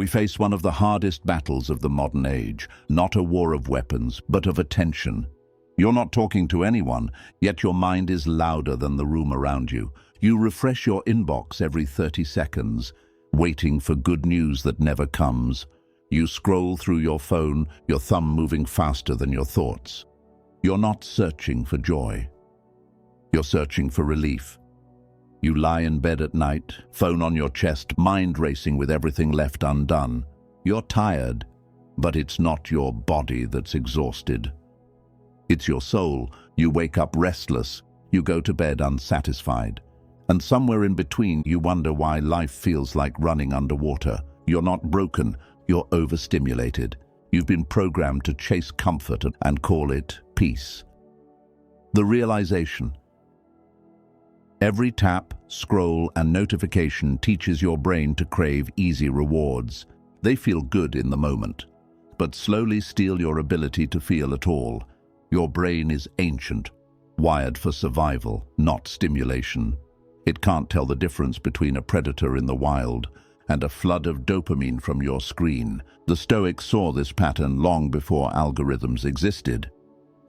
We face one of the hardest battles of the modern age, not a war of weapons, but of attention. You're not talking to anyone, yet your mind is louder than the room around you. You refresh your inbox every 30 seconds, waiting for good news that never comes. You scroll through your phone, your thumb moving faster than your thoughts. You're not searching for joy. You're searching for relief. You lie in bed at night, phone on your chest, mind racing with everything left undone. You're tired, but it's not your body that's exhausted. It's your soul. You wake up restless. You go to bed unsatisfied. And somewhere in between, you wonder why life feels like running underwater. You're not broken. You're overstimulated. You've been programmed to chase comfort and call it peace. The realization. Every tap, scroll, and notification teaches your brain to crave easy rewards. They feel good in the moment, but slowly steal your ability to feel at all. Your brain is ancient, wired for survival, not stimulation. It can't tell the difference between a predator in the wild and a flood of dopamine from your screen. The Stoics saw this pattern long before algorithms existed.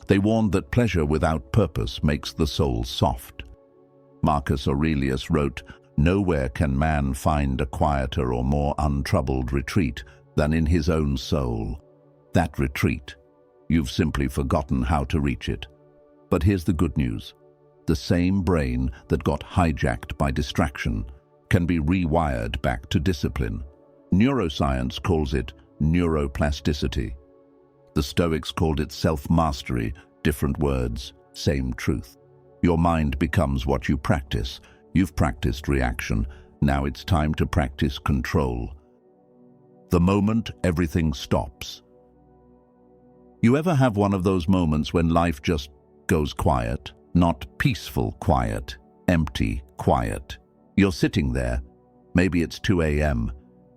They warned that pleasure without purpose makes the soul soft. Marcus Aurelius wrote, "Nowhere can man find a quieter or more untroubled retreat than in his own soul." That retreat, you've simply forgotten how to reach it. But here's the good news. The same brain that got hijacked by distraction can be rewired back to discipline. Neuroscience calls it neuroplasticity. The Stoics called it self-mastery, different words, same truth. Your mind becomes what you practice. You've practiced reaction. Now it's time to practice control. The moment everything stops. You ever have one of those moments when life just goes quiet? Not peaceful quiet, empty quiet. You're sitting there. Maybe it's 2 a.m.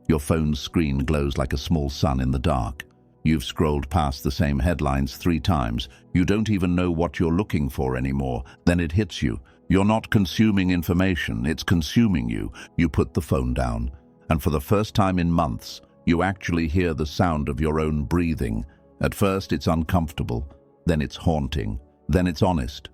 Your phone's screen glows like a small sun in the dark. You've scrolled past the same headlines 3 times. You don't even know what you're looking for anymore. Then it hits you. You're not consuming information, it's consuming you. You put the phone down. And for the first time in months, you actually hear the sound of your own breathing. At first it's uncomfortable, then it's haunting, then it's honest.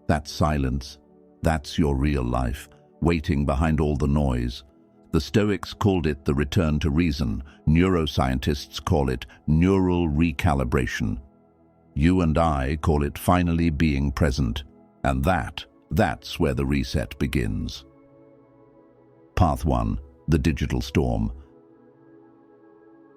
That's silence. That's your real life, waiting behind all the noise. The Stoics called it the return to reason. Neuroscientists call it neural recalibration. You and I call it finally being present. And that's where the reset begins. Path 1. The digital storm.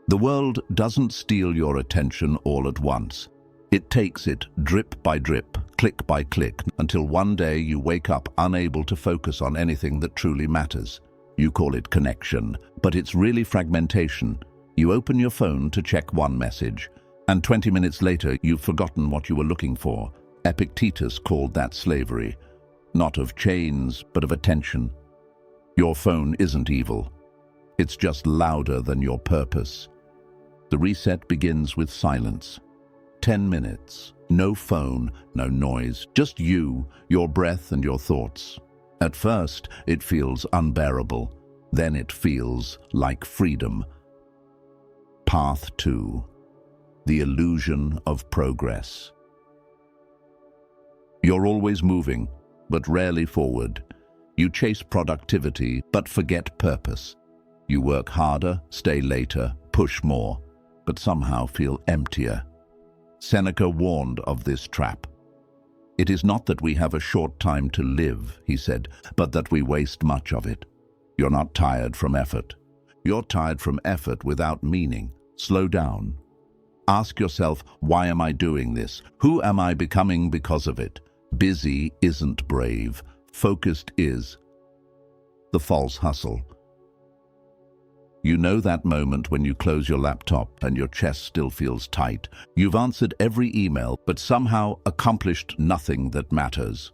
The world doesn't steal your attention all at once. It takes it drip by drip, click by click, until one day you wake up unable to focus on anything that truly matters. You call it connection, but it's really fragmentation. You open your phone to check one message, and 20 minutes later you've forgotten what you were looking for. Epictetus called that slavery, not of chains, but of attention. Your phone isn't evil. It's just louder than your purpose. The reset begins with silence. 10 minutes, no phone, no noise, just you, your breath and your thoughts. At first, it feels unbearable. Then it feels like freedom. Path 2. The illusion of progress. You're always moving, but rarely forward. You chase productivity, but forget purpose. You work harder, stay later, push more, but somehow feel emptier. Seneca warned of this trap. "It is not that we have a short time to live," he said, "but that we waste much of it." You're not tired from effort. You're tired from effort without meaning. Slow down. Ask yourself, why am I doing this? Who am I becoming because of it? Busy isn't brave. Focused is. The false hustle. You know that moment when you close your laptop and your chest still feels tight. You've answered every email, but somehow accomplished nothing that matters.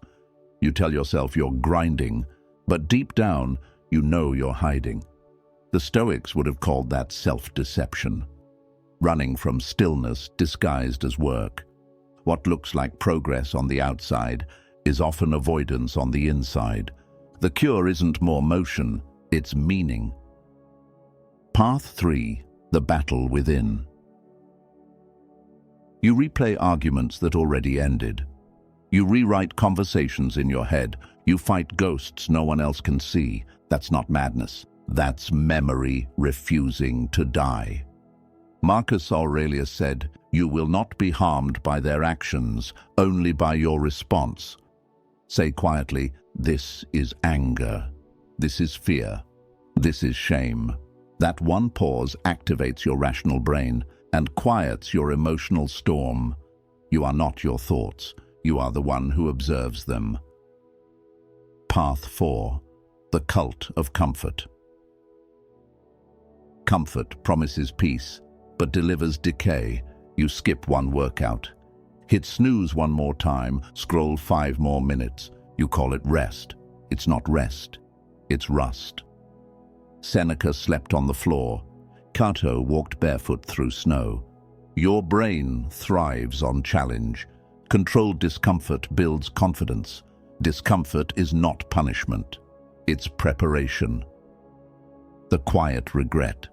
You tell yourself you're grinding, but deep down, you know you're hiding. The Stoics would have called that self-deception. Running from stillness disguised as work. What looks like progress on the outside is often avoidance on the inside. The cure isn't more motion, it's meaning. Path 3. The battle within. You replay arguments that already ended. You rewrite conversations in your head. You fight ghosts no one else can see. That's not madness. That's memory refusing to die. Marcus Aurelius said, "You will not be harmed by their actions, only by your response." Say quietly, "This is anger. This is fear. This is shame." That one pause activates your rational brain and quiets your emotional storm. You are not your thoughts. You are the one who observes them. Path 4. The cult of comfort. Comfort promises peace, but delivers decay. You skip one workout. Hit snooze one more time, scroll 5 more minutes. You call it rest. It's not rest. It's rust. Seneca slept on the floor. Cato walked barefoot through snow. Your brain thrives on challenge. Controlled discomfort builds confidence. Discomfort is not punishment. It's preparation. The quiet regret.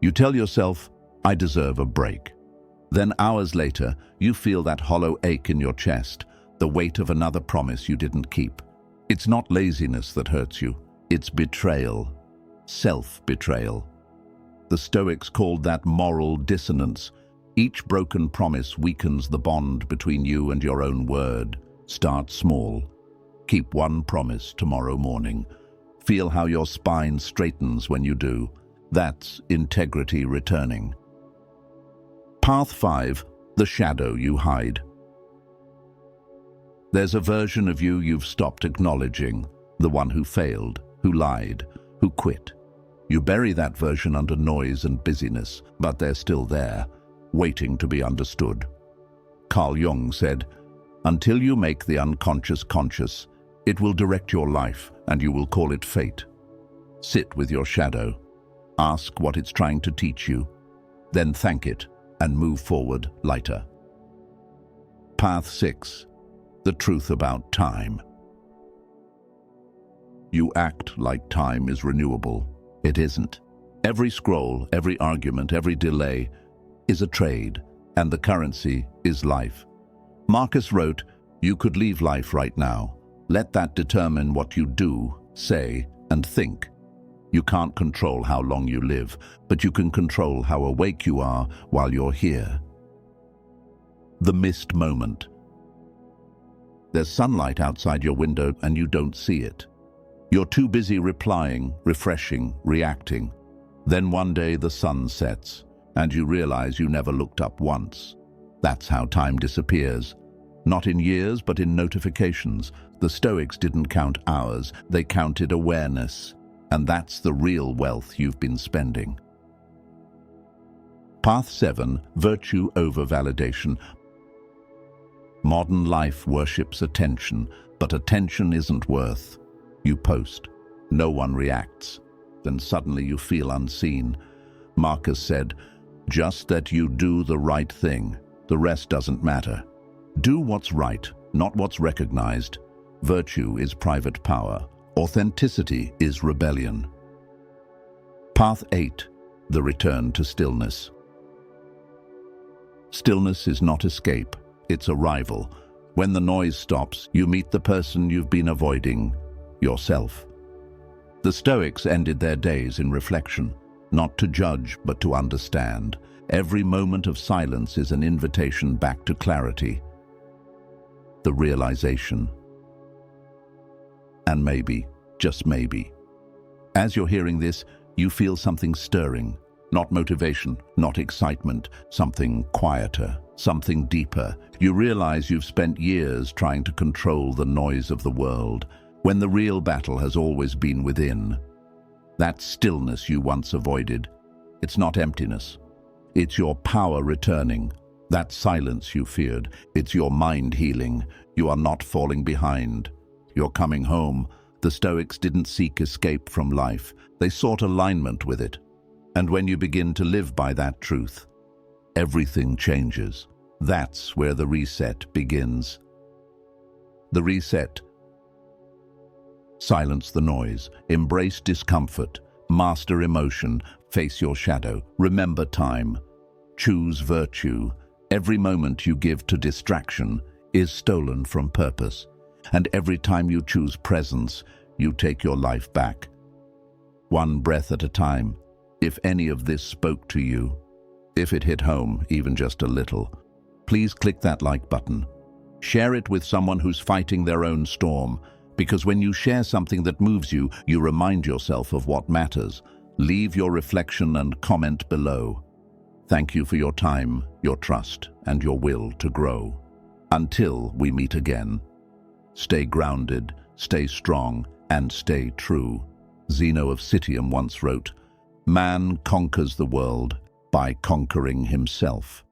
You tell yourself, "I deserve a break." Then hours later, you feel that hollow ache in your chest, the weight of another promise you didn't keep. It's not laziness that hurts you. It's betrayal. Self-betrayal. The Stoics called that moral dissonance. Each broken promise weakens the bond between you and your own word. Start small. Keep one promise tomorrow morning. Feel how your spine straightens when you do. That's integrity returning. Path 5. The shadow you hide. There's a version of you you've stopped acknowledging, the one who failed, who lied, who quit. You bury that version under noise and busyness, but they're still there, waiting to be understood. Carl Jung said, "Until you make the unconscious conscious, it will direct your life, and you will call it fate." Sit with your shadow. Ask what it's trying to teach you, then thank it and move forward lighter. Path 6. The truth about time. You act like time is renewable. It isn't. Every scroll, every argument, every delay is a trade, and the currency is life. Marcus wrote, "You could leave life right now. Let that determine what you do, say, and think." You can't control how long you live, but you can control how awake you are while you're here. The missed moment. There's sunlight outside your window and you don't see it. You're too busy replying, refreshing, reacting. Then one day the sun sets, and you realize you never looked up once. That's how time disappears. Not in years, but in notifications. The Stoics didn't count hours, they counted awareness. And that's the real wealth you've been spending. Path 7. Virtue over validation. Modern life worships attention, but attention isn't worth. You post. No one reacts. Then suddenly you feel unseen. Marcus said, "Just that you do the right thing. The rest doesn't matter." Do what's right, not what's recognized. Virtue is private power. Authenticity is rebellion. Path 8. The return to stillness. Stillness is not escape, it's arrival. When the noise stops, you meet the person you've been avoiding, yourself. The Stoics ended their days in reflection, not to judge but to understand. Every moment of silence is an invitation back to clarity. The realization. And maybe, just maybe, as you're hearing this, you feel something stirring. Not motivation, not excitement, something quieter, something deeper. You realize you've spent years trying to control the noise of the world, when the real battle has always been within. That stillness you once avoided, it's not emptiness. It's your power returning. That silence you feared, it's your mind healing. You are not falling behind. You're coming home. The Stoics didn't seek escape from life. They sought alignment with it. And when you begin to live by that truth, everything changes. That's where the reset begins. The reset. Silence the noise. Embrace discomfort. Master emotion, face your shadow, remember time. Choose virtue. Every moment you give to distraction is stolen from purpose. And every time you choose presence, you take your life back. One breath at a time. If any of this spoke to you, if it hit home, even just a little, please click that like button. Share it with someone who's fighting their own storm, because when you share something that moves you, you remind yourself of what matters. Leave your reflection and comment below. Thank you for your time, your trust, and your will to grow. Until we meet again, stay grounded, stay strong, and stay true. Zeno of Citium once wrote, "Man conquers the world by conquering himself."